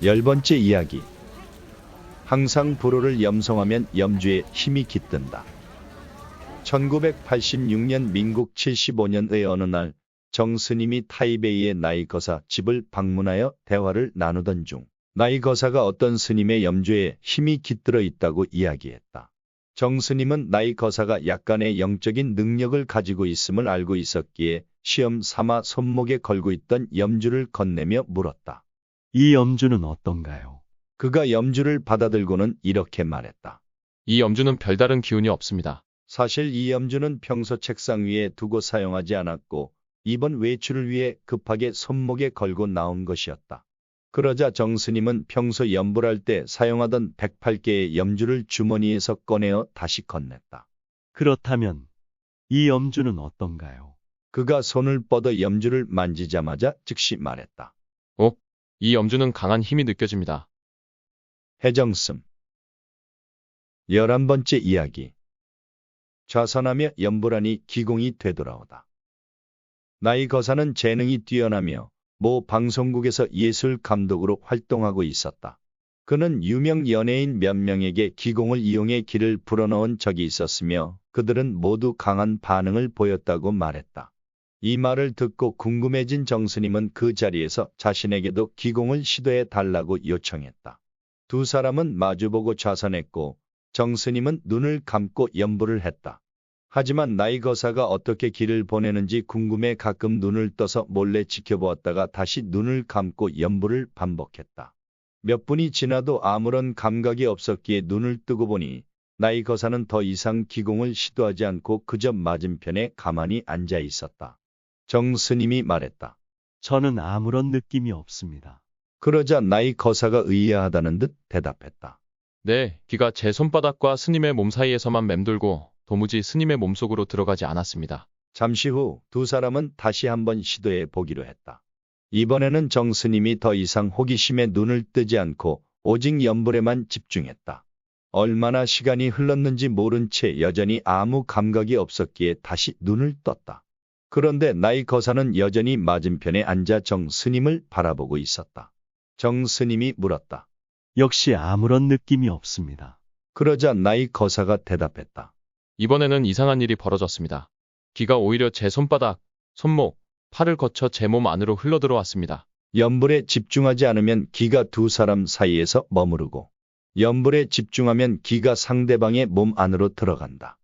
10번째 이야기. 항상 불호를 염송하면 염주에 힘이 깃든다. 1986년 민국 75년의 어느 날 정스님이 타이베이의 나이거사 집을 방문하여 대화를 나누던 중 나이거사가 어떤 스님의 염주에 힘이 깃들어 있다고 이야기했다. 정스님은 나이거사가 약간의 영적인 능력을 가지고 있음을 알고 있었기에 시험 삼아 손목에 걸고 있던 염주를 건네며 물었다. 이 염주는 어떤가요? 그가 염주를 받아들고는 이렇게 말했다. 이 염주는 별다른 기운이 없습니다. 사실 이 염주는 평소 책상 위에 두고 사용하지 않았고 이번 외출을 위해 급하게 손목에 걸고 나온 것이었다. 그러자 정스님은 평소 염불할 때 사용하던 108개의 염주를 주머니에서 꺼내어 다시 건넸다. 그렇다면 이 염주는 어떤가요? 그가 손을 뻗어 염주를 만지자마자 즉시 말했다. 이 염주는 강한 힘이 느껴집니다. 해정씀. 11번째 이야기. 좌선하며 염불하니 기공이 되돌아오다. 나이거사는 재능이 뛰어나며 모 방송국에서 예술 감독으로 활동하고 있었다. 그는 유명 연예인 몇 명에게 기공을 이용해 기를 불어넣은 적이 있었으며 그들은 모두 강한 반응을 보였다고 말했다. 이 말을 듣고 궁금해진 정스님은 그 자리에서 자신에게도 기공을 시도해 달라고 요청했다. 두 사람은 마주보고 좌선했고 정스님은 눈을 감고 염불을 했다. 하지만 나이거사가 어떻게 기를 보내는지 궁금해 가끔 눈을 떠서 몰래 지켜보았다가 다시 눈을 감고 염불을 반복했다. 몇 분이 지나도 아무런 감각이 없었기에 눈을 뜨고 보니 나이거사는 더 이상 기공을 시도하지 않고 그저 맞은편에 가만히 앉아 있었다. 정스님이 말했다. 저는 아무런 느낌이 없습니다. 그러자 나이거사가 의아하다는 듯 대답했다. 네, 기가 제 손바닥과 스님의 몸 사이에서만 맴돌고 도무지 스님의 몸속으로 들어가지 않았습니다. 잠시 후 두 사람은 다시 한번 시도해 보기로 했다. 이번에는 정스님이 더 이상 호기심에 눈을 뜨지 않고 오직 염불에만 집중했다. 얼마나 시간이 흘렀는지 모른 채 여전히 아무 감각이 없었기에 다시 눈을 떴다. 그런데 나이거사는 여전히 맞은편에 앉아 정스님을 바라보고 있었다. 정스님이 물었다. 역시 아무런 느낌이 없습니다. 그러자 나이거사가 대답했다. 이번에는 이상한 일이 벌어졌습니다. 기가 오히려 제 손바닥, 손목, 팔을 거쳐 제 몸 안으로 흘러들어왔습니다. 염불에 집중하지 않으면 기가 두 사람 사이에서 머무르고 염불에 집중하면 기가 상대방의 몸 안으로 들어간다.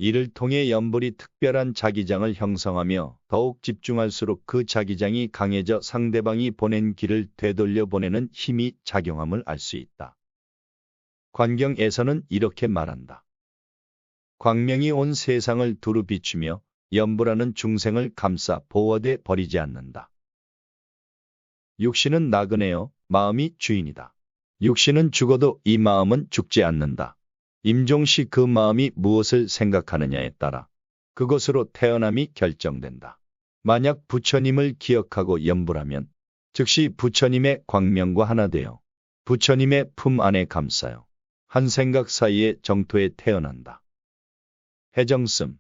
이를 통해 염불이 특별한 자기장을 형성하며 더욱 집중할수록 그 자기장이 강해져 상대방이 보낸 기를 되돌려 보내는 힘이 작용함을 알 수 있다. 관경에서는 이렇게 말한다. 광명이 온 세상을 두루 비추며 염불하는 중생을 감싸 보호돼 버리지 않는다. 육신은 나그네요, 마음이 주인이다. 육신은 죽어도 이 마음은 죽지 않는다. 임종시 그 마음이 무엇을 생각하느냐에 따라 그것으로 태어남이 결정된다. 만약 부처님을 기억하고 염불하면 즉시 부처님의 광명과 하나 되어 부처님의 품 안에 감싸요. 한 생각 사이에 정토에 태어난다. 해정씀.